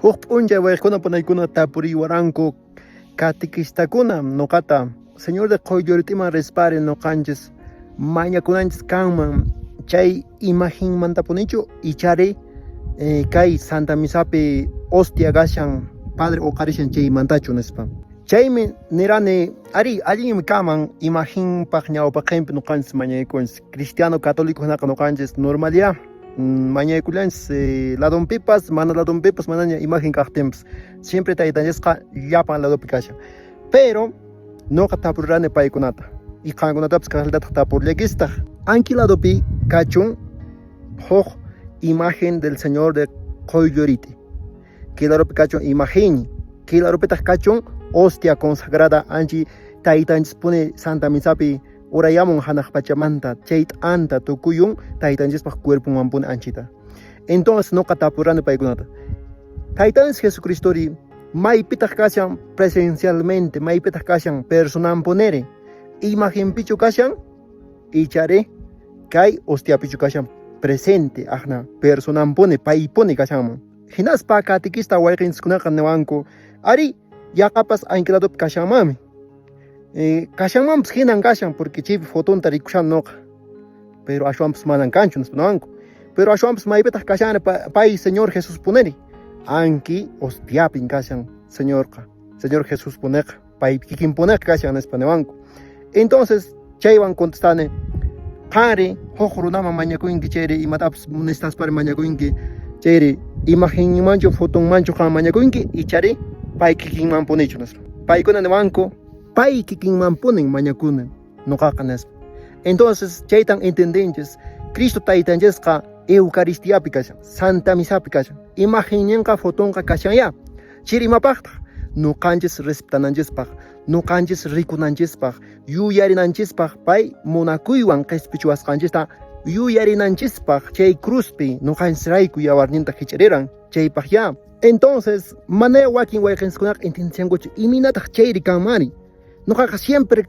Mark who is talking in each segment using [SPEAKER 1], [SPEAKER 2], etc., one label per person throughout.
[SPEAKER 1] Huk p'uncha waykuna panaykuna tapuriwaranku catequistakuna noqata Señor de qoylluritiman respare noqanchis mañakunanchis kanman chay imagenmantapunichu ichari kay Santa Misapi hostia gashan Padre uqarishan chaymantachu nispa chaymi nirani ari allinmi kaman imagenpaq ñawpaqinpi noqanchis mañaykunchis cristiano católico hinaqa noqanchis normalidad mañaykullanchis ladonpipas mana ladonpipas manaña imagen kaqtinpas siempre taytanchasqa llapan ladopi kashan pero noqa tapurirani paykunata y qankunatapas kaqllataq tapurllaykistaq anki ladopi kachun huk imagen del Señor de Qoylluriti kilarupi kachun imagen kilarupitaq kachun hostia consagrada anchi taytanchispuni Santa Misapi urayamun hanaq pachamanta chayt anta tukuyun taytanchispaq cuerpomanpuni anchita entonces noqa tapurani paykunata taytanchis Jesucristori maypitaq kashan presencialmente maypitaq kashan personanpuneri imagenpichu kashan ichari kay hostiapichu kashan presente ajna personanpuni paypuni kashanman hinaspa catequista wayqinchikkunaqa niwanku ari yaqapas ancladopi kashanmami kashanmanpas hinan kashan porque chaypi fotonta rikushan noqa pero ashwanpas manan kanchu nispananku pero ashwanpas maypitaq kashani pay Señor Jesús puneri anki hostiapin kashan Señor Jesús puneqa pay kikin puneqa kashan nispaniwanku entonces chaywan contestani qari huk runaman mañakuyinki chayri imatapas nestaspari mañakuyinki chayri imagenmanchu fotonmanchu qan mañakuyinki ichari pay kikinman punichu nispa paykuna niwanku pay kikinman punin mañakunan noqaqa nispa entonces chaytan entendinchis Cristo taytanchasqa Eucaristiapi kashan Santa Misapi kashan imagenñanqa fotonqa kashan chiri imapaqtaq nuqanchis respetananchispaq nuqanchis rikunanchispaq yuyarinanchispaq pay munakuywan qhispichuwasqanchista yuyarinanchispaq chay cruzpi nuqanchis rayku yawarninta hich'ariran chaypaq entonces manaya wakin wayqinchikkunaqa entendisankuchu iminataq chayri kanmari noqaqa siempre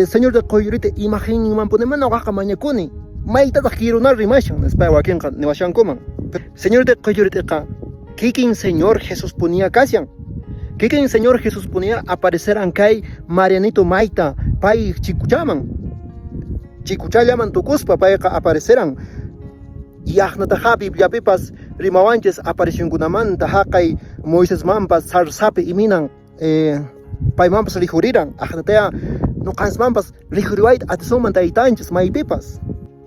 [SPEAKER 1] Señor de Qoylluriti imagenmanpunima noqaqa mañakuni maytataq kirunar rimashan nispa wakinqa niwashankuman Señor de Qoylluritiqa kikin Señor Jesús punia kashan kikin Señor Jesús punia apareceran kay Marianito mayta pay chikuchallaman tukuspa payqa apareceran yaqnataqa Bibliapipas rimawanchis aparicionkunamanta haqay Moisesmanpas sarsapi iminan paymanpas rijuriran aqnataya nuqanchismanpas rijuriwayta atisunman taytanchis maypipas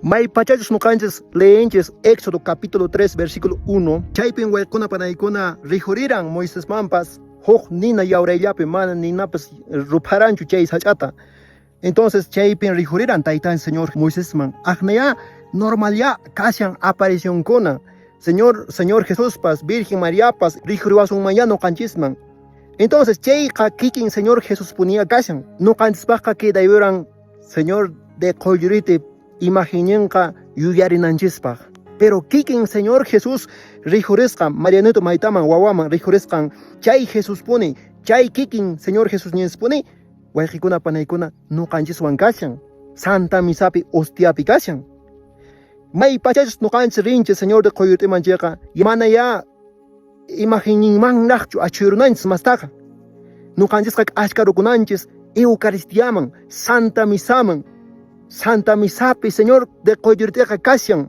[SPEAKER 1] maypachachus nuqanchis leenchis Éxodo capítulo 3 versículo 1 chaypin waykuna panaykuna rijuriran Moisesmanpas huk nina yawrayllapi mana ninapas ruparanchu chay sach'ata entonces chaypin rijuriran taytanchis Señor Moisesman aqnaya normalya kashan aparicionkuna Señor Jesuspas Virgen Mariapas rijuriwasunmanya nuqanchisman entonces chayqa kikin Señor Jesús punia kashan nuqanchispaqqa kidayuran Señor de Qoylluriti imagenñanqa yuyarinanchispaq pero kikin Señor Jesús rijurisqan Marianito maytaman wawaman rijurisqan chay Jesús puni chay kikin Señor Jesús ñinspuni wayqikuna panaykuna nuqanchiswan kashan Santa Misapi hostiapi kashan maypachachus nuqanchis rinchis Señor de Qoylluritiman chayqa manaya imagenninmanlaqchu achirunanchis mastaqa nuqanchisqa ashkarukunanchis Eucaristiaman Santa Misapi Señor de Qoylluritiqa kashan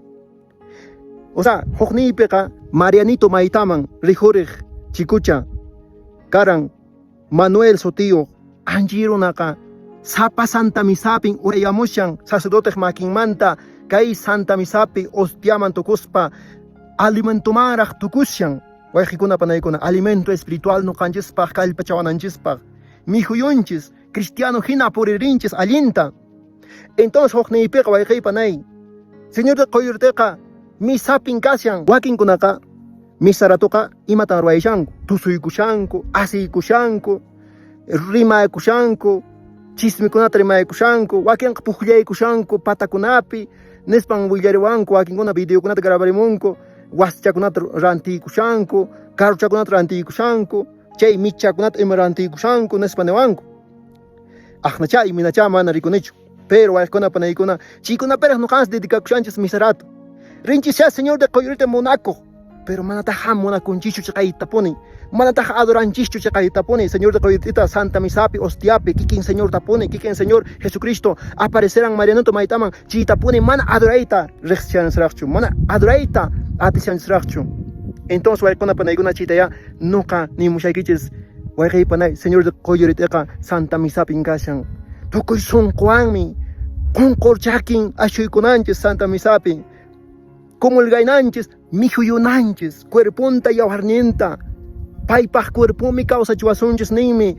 [SPEAKER 1] o sea hukniypiqa Marianito maytaman rijuriq chikucha karan Manuel Sotillo anchi runaqa sapa Santa Misapin urayamushan sacerdote makinmanta kay Santa Misapi hostiaman tukuspa alimentumaraq tukushan wayqikuna panaykuna alimento espiritual nuqanchispaq kallpachawananchispaq mijuyunchis cristiano hina puririnchis allinta entonces hukniypiqa wayqiy panay Señor de Qoylluritiqa misapin kashan wakinkunaqa misaratuqa imatan ruwayashanku tusuykushanku asiykushanku rimaykushanku chismikunata rimaykushanku wakinqa pukllaykushanku patakunapi nispan willariwanku wakinkuna videokunata grabarimunku wasichakunata rantiykushanku karuchakunata rantiykushanku chay michakunata ima rantiykushanku nispa niwanku aqnacha iminacha mana rikunichu pero waykuna panaykuna chaykunapiras nuqanchis dedicakushanchis misarato rinchis Señor de Qoylluriti Monaco pero manataja mona kunchichu chaqaytapuni, manataja adoranchichu chaqaytapuni, Señor de Coyotita, Santa Misapi, Ostiapi, Kikin Señor Tapuni, Kikin Señor Jesucristo, aparecerán Marianoto Maitaman, Chitapuni, mana adoraita, Rexian Srachu, mana adoraita, Atisian Srachu. Entonces, Waikona Panaiguna Chitaya, nunca ni Mushaikiches, Waikay Panay, Señor de Coyotita, Santa Misapi Incashan, Tokoy Son Kwami, Concorchakin, Ashuikunanches, Santa Misapi. Como el gainanches, mijuyunanches, cuerpunta y avarnienta, paipaj cuerpo mi causa chuasunches nimi.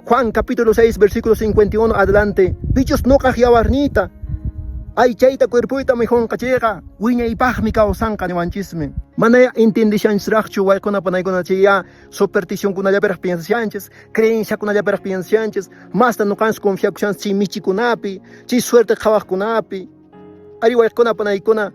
[SPEAKER 1] Juan capítulo 6, versículo 51 adelante. Bichos no cajiavarnita. Ay chaita cuerpuita mejón cachega, wiña y paj mi causanca de manchisme. Manaya intendishan srachu, walcona panaigona chia, superstición con allá peras piensanches, creencia con allá peras piensanches, más no cans confiación chi michi kunapi, chi suerte jabaj kunapi. Ari walcona panaigona.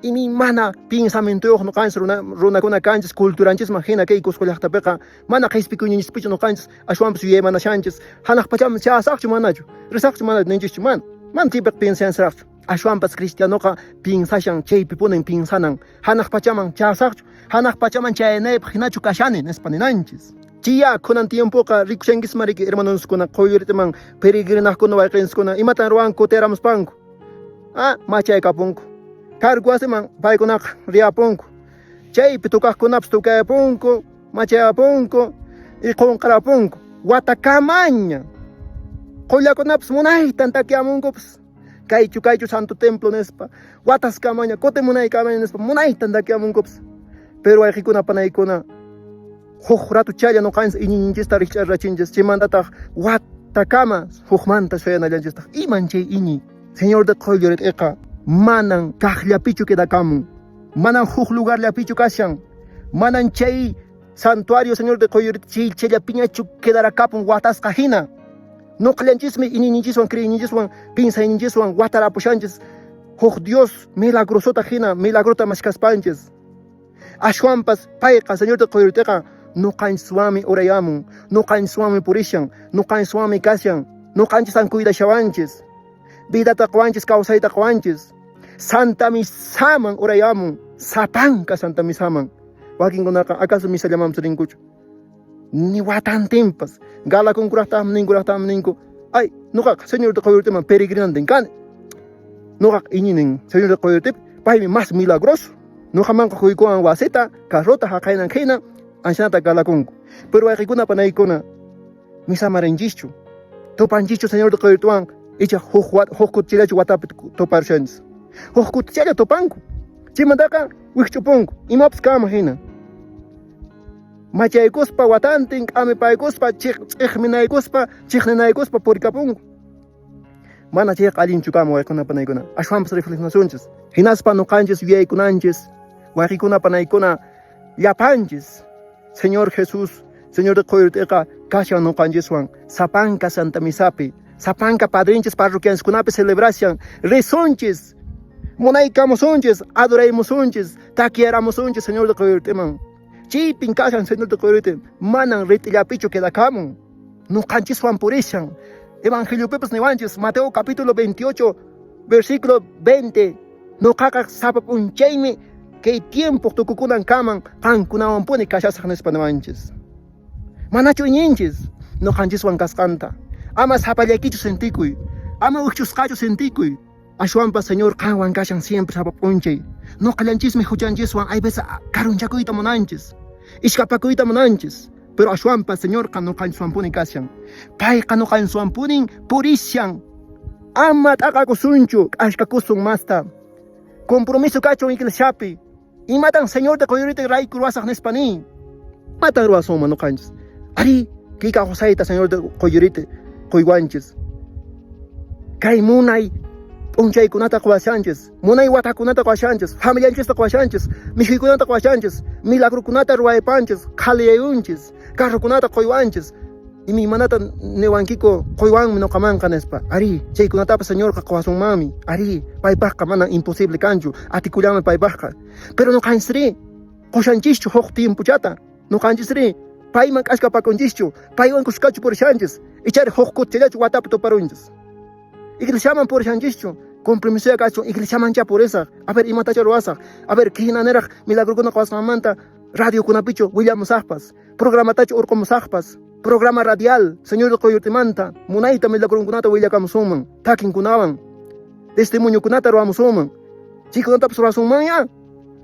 [SPEAKER 1] Y mi mana pensamiento no cansa runa con canchas culturanches imagina que icos con la tapeca mana que explico ni explico no canchas a chuam suye mana chanches hanak pacham cha sakchu manacho resakchu mana nenjichu man tipe pensan srak a chuam pas cristiano ka pinsashan chei piponen pinsanan hanak pacham cha sakchu hanak pacham cha ene hinachu kashane nespaninanches chia con tiempo ka rikushengis mariki hermanos con koyerteman peregrinas con vaquens con imatan ruan ko teramos panko macha kapunko Carguaseman, Paikonak, Riaponco, Chay, Pitucacunaps, Tucaponco, Machaponco, y Concaraponco, Guatacamaña, Collaconaps, Munay, Tantaquiamoncops, Caichu, Santo Templo Nespa, Guatascamaña, Cotemunay Camaña Nespa, Munay, Tantaquiamoncops, pero hay Ricuna Panaicona, Jojratu Chaya no cans y ninjista Richard Rachinges, Chimandata, Guatacamas, Jojmanta Soyana Lanchesta, y Manche Ini, Señor de Coyoret Eka. Manan kahlia pichu kedakamun, manan juj lugar la pichu kashan, manan chay santuario Señor de Coyorichi, chela piñachu quedará capun guatas cajina. No clenchisme y ninchiswan creenichiswan, pinsa ninchiswan, guatarapuchanches, juj Dios milagrosota jina, milagrota mascaspanches. Ashwampas, paika Señor de Coyoriteca, no caen suami orayamun, no caen suami purishan, no caen suami kashan, no canchisan cuida shawanches. Vida tacuanches, causa y tacuanches. Santa Misaman, orayamun, sapanca Santa Misaman. Wakin konaka, acaso misa llamam serincucho. Ni watan timpas, gala con curatam, ninco. Ay, no kak, Señor de Coyorteman, peregrinante en cane. No kak, ininin, Señor de Coyortep, paimi más milagroso. No jamán cojuicoan guaseta, carrota, jacainan jena, anchanata gala con. Pero hay ricuna panaicona, misa marenjicho. Topanjicho, Señor de Coyortuan, echa hokut chilachu watap toparchans. Hokut chila topanku. Chimandaka wichchuponku. Imaps kama hina. Machaykospa watantin, amepaykospa, chikhminaykospa, chikhnenaykospa porikapunku. Mana chik alinchu kama waykuna panaykuna. Ashwampas reflexionachunchis. Hinaspa noqanchis yaykunanchis. Waykuna panaykuna llapanchis. Señor Jesús, Señor de Coyorteca, kashan noqanchiswan. Sapanka Santa Misapi. Sapanca padrinches parroquianos kunape celebración, rezonches, monaicamos onches, adoramos onches, taquiéramos onches, Señor de Coyorteman. Chipin casan, Señor de Coyorte, manan retilapicho que da camo, no canches Juan purishan. Evangelio Pepes Nevanches, Mateo capítulo 28, versículo 20. No caca sapapun chaime, que tiempo tocucunan caman, cancunawan pone cachas Nevanches. Manacho ñinches, no canches Juan cascanta. Ama sapalaquicho senticuy, ama uchuscacho senticuy. Ashwampa Señor kawan kashan siempre sapapunche. No calanchisme huchanchiswan hay veces carunchacuita monanches. Ishkapacuita monanches. Pero ashwampa Señor kano kansuampuni kashan. Pai kano kansuampunin purishan. Ama takakusunchu, ashkakusun masta. Compromiso cacho iglesiapi. Y matan Señor de Coyorite ray curvasas nespani. Matan ruasoma no canches. Ari, kika josaita Señor de Coyorite. Coiguanches. Kay munay unchay kunata kwashanches, munay wata kunata kwashanches, familianches kwashanches, miji kunata kwashanches, milagro kunata ruaypanches, kaliayunches, carro kunata coiguanches, y mi manata newanquiko coiguan no kamanca nespa, ari, chay kunata Señor kakwasong mami, ari, paipasca mana imposible cancho, aticulame paipasca, pero no cansri, koshanchicho hok tiempo chata, no cansri. Paiman kashka pa konjischu, paiwan kushkachu por chanches, echar hokut chelachu watap to parunches. Iglesiaman por chanchichu, compromiso ya cacho iglesia mancha por esa a ver imatacha roasa a ver kijinanera milagro kuna manta radio kuna picho William Sahpas programa tacho or como Sahpas programa radial señor de Coyotemanta munaita milagro kunata William Suman takin kunawan testimonio kunata roamos suman chico no tapas roas ya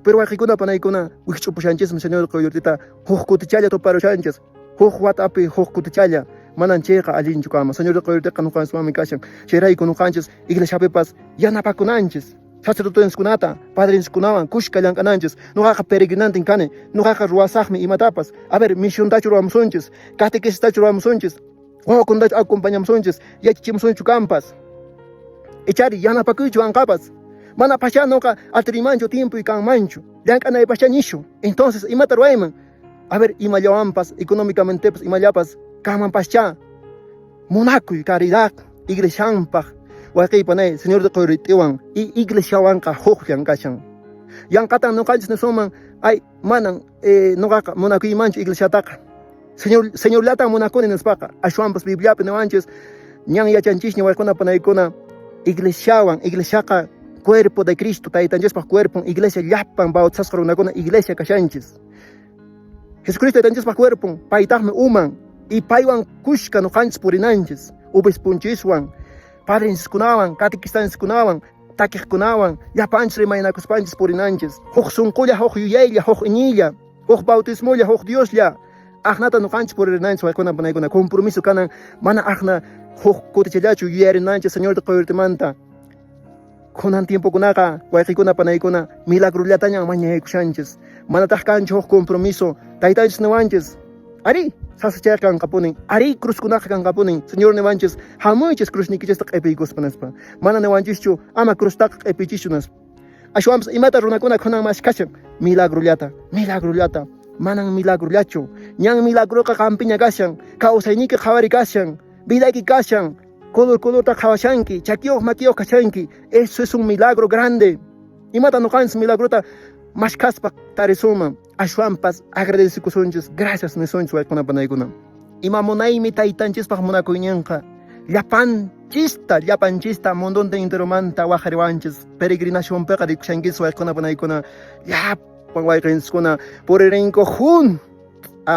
[SPEAKER 1] pero aquí kuna panay kuna wicho pushanches señor de Coyotita hokutichalla to paro chanches watapi kutichalla manancheqa allinchu kama señor de Coyoteca no kansu mami kashan cheray kuno kanches iglesia pepas yanapakunanches sacerdotes kunata padres kunawan kushkallan kananches nuqaqa peregrinante kane nuqaqa ruwasaqmi imatapas a ver misión tachu ruwamusunchis catequesis tachu ruwamusunchis wawakuntachu acompañamusunchis yachichimusunchu kampas echari yanapakuychu anqapas mana pasha noqa atrimanchu tiempo y kanmanchu llank'anay pasha nishu entonces imata ruwayman a ver imallawanpas económicamente pues imallapas kaman pascha munakuy caridad iglesianpaq waqaypanay señor de Coyotitewan y iglesiawanqa hukyan kashan yanqatan nuqanchis nisuman ay manan nuqaqa munakuymanchu iglesiataqa señor latan munakuni nispaqa ashwanpas bibliapi niwanchis ñan yachanchisña waykunapanaykunam iglesiaqa cuerpo de Cristo taytanchispaq cuerpo iglesia llapan bautizasqa runakuna iglesia kashanchis Jesucristo taytanchispaq cuerpo paytaqmi uman y paywan kushka nuqanchis purinanchis ubispunchiswan padrinskunawan catequistanskunawan takiqkunawan llapanchis rimaynakuspanchis purinanchis huk sunqulla huk yuyaylla huk iñilla huk bautismolla huk Dioslla aqnata nuqanchis puririnanchis waykunapanaykunam compromiso kanan mana aqna huk kutichallachu yuyarinanchis señor de Coyotemanta kunan tiempokunaqa wayqikunapanaykunam milagrullataña mañaykushanchis manataq kanchu huk compromiso taytanchis niwanchis ari sasachayqa kanqapunin ari cruzkunaqa kanqapunin señor niwanchis hamuychis cruznikichista q'ipiykuspanaspa mana niwanchischu ama cruztaqa q'ipichischu naspa ashwanpas imata runakuna kunan mashkashan milagrullata manan milagrullachu ñan milagruqa qampiña kashan kawsayniki qhawari kashan vidayki kashan colorta qhawashanki chakiyuq makiyuq kashanki eso es un milagro grande imata nuqanchis milagrota mashkaspa tarisuman ashwanpas agradecikusunchis gracias nisunchis waykunapanaykunam ima munaymi taytanchispaq munakuyñanqa llapanchista mundunta enteromanta waqariwanchis peregrinacionpiqa rikushankis waykunapanaykunam llapan wayqinchiskuna puririnku jun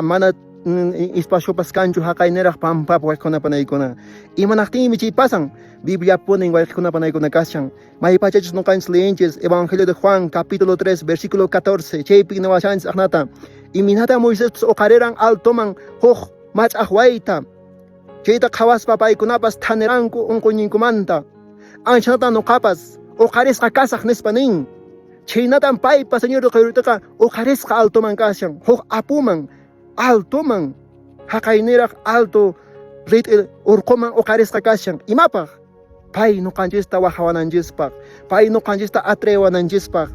[SPEAKER 1] mana espaciopas kanchu haqayniraq pampapa waykunapanaykunam imanaqtinmi chay pasan Biblia punin waykunapanaykunam kashan maypachachis nuqanchis leyinchis Evangelio de Juan capítulo 3 versículo 14 chaypi niwashanchis aqnata iminata Moisés uqariran altoman huk mach'aq wayta chayta qhawaspa paykunapas thaniranku unquñinkumanta anshanata nuqapas uqarisqa kasaq nispa nin chaynatan paypa señor de Coyoteca uqarisqa altoman kashan huk apuman altoman haqayniraq alto rit'il urquman uqarisqa kashan imapaq pay nuqanchista wahawananchispaq pay nuqanchista atrewananchispaq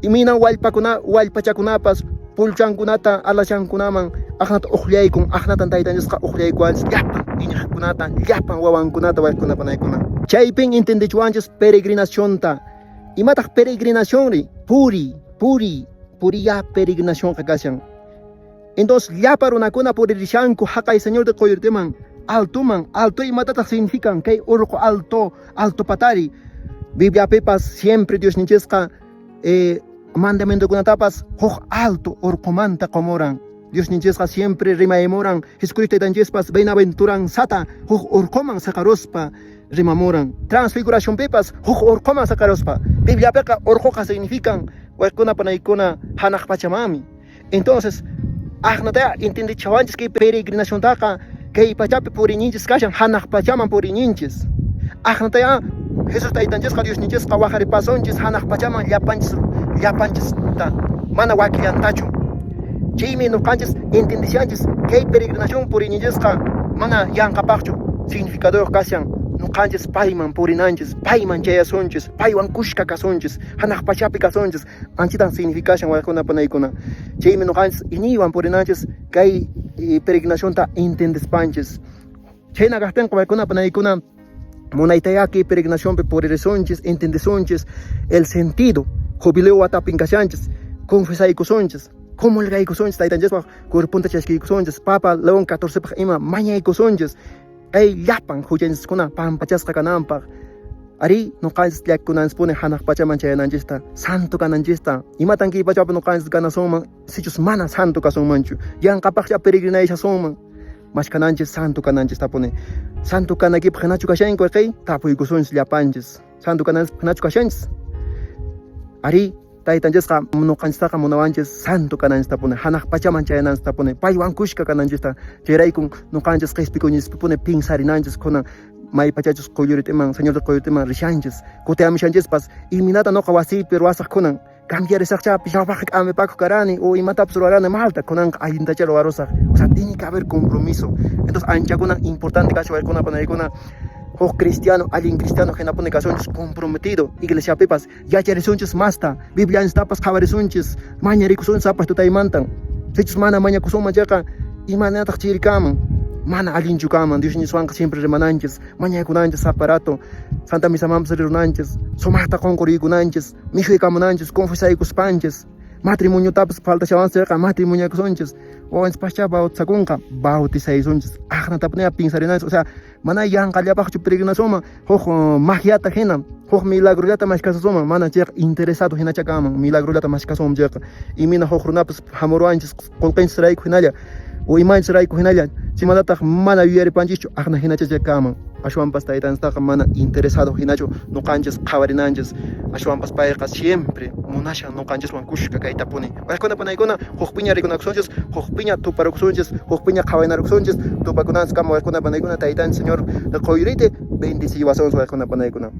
[SPEAKER 1] iminan wallpachakunapas pulchankunata alashankunaman aqnata uqllaykun aqnatan taytanchisqa uqllaykuanchis llapan iñaqkunata llapan wawankunata waykunapanaykunam chaypin entendichuanchis peregrinacionta imataq peregrinación puriya peregrinacionqa kashan entonces llapa runakuna puririshanku haqay señor de Coyoteman alto imatataq significan kay urqu alto patari Bibliapipas siempre Dios ninchisqa mandamientokunatapas huk alto urqumanta qomuran Dios ninchisqa siempre rimaymuran Jesucristo taytanchispas bienaventuran sata huk urquman saqaruspa rimamuran transfiguracionpipas huk urquman saqaruspa Bibliapiqa urquqa significan waykunapanaykuna hanaq pachamami entonces aqnata entendichawanchis kay peregrinaciontaqa kay pachapi purininchis kashan hanaq pachaman purininchis aqnata Jesús taytanchisqa Dios ninchisqa waqaripasunchis hanaq pachaman llapanchista mana wakillantachu chaymi nuqanchis entendishanchis kay peregrinación purininchisqa mana yanqapaqchu significador kashan nuqanchis payman purinanchis payman chayasunchis paywan kushka kasunchis hanaq pachapi kasunchis anchitan significación waykunapanaykunam chaymi nuqanchis iniwan purinanchis kay peregrinacionta entendispanchis chayna kaqtinqa waykunapanaykunam munaytayaki peregrinacionpi purisunchis entendisunchis el sentido jubileo watapinkashanchis confesaykusunchis comulgaykusunchis taytanchispa cuerpunta chashkiykusunchis papa león 14 ima mañaykusunchis ay llapan huchanchiskuna pampachasqa kananpaq Ari nuqanchis llakikunanchispuni hanaq pachaman chayananchista santo kananchista imatan kay pachapi nuqanchis ganasonman sichus mana santo kasunmanchu yanqapaqlla peregrinayasha sonman mashkananchis santo kananchistapuni santo kanakipaq hinachu kashanku kay tapuykusunchis llapanchis santo kananchis hinachu kashanchis ari taytanchisqa nuqanchistaqa munawanchis santo kananchistapuni hanaq pachaman chayananchistapuni paywan kushka kananchista chayraykun nuqanchis qhispikuñispipuni pinsarinanchis kunan may pachachus quyuritiman señor de quyuritiman rishanchis kutiamishanchispas iminata noqa wasipi ruwasaq kunan cambiarisaqchapi llawpaq k'amipaqku karani o imatapas ruwarani malta kunanqa allintachá ruwarusaq o sea tiene que haber compromiso entonces anchakunan importante kashu waykunapa naykuna huk cristiano allin cristiano hinapuni kasunchis comprometido iglesiapipas yacharisunchis masta biblianchitapas qhawarisunchis mañarikusunchis apas tutaymantan sichus mana mañakusunman chayqa imanataq chirikaman mana allinchu kaman Dios niswanqa siempre rimananchis mañakunanchis aparato Santa Misa mamas rirunanchis sumaqta qunquriykunanchis mishuykamunanchis confesaykuspanchis matrimonio tapas faltashawanchayqa matrimoniakusunchis owanchispascha bautizakunqa bautizaysunchis aqnatapuniya pinsarinanchis o sea mana yanqallapaqchu peregrinacionman huk magiata hina huk milagrollata mashkasasuman mana chayqa interesado hinacha kaman milagrollata mashkasuman chayqa imina huk runapas hamuruanchis qullqinchis rayku hinalla o imanchis rayku hinalla chimanataq mana yuyaripanchischu aqna hinacha kaman ashwanpas taytanchiktaqa mana interesado hinachu nuqanchis qhawarinanchis ashwanpas payqa siempre munashan nuqanchiswan kushka kaytapuni waykunapunaykuna hukpiña rikunakusunchis hukpiña tuparukusunchis hukpiña qhawanarukusunchis tupakunanchis kama waykunapunaykuna taytanchik señor de qoyrite bendiciwasunchis waykunapunaykuna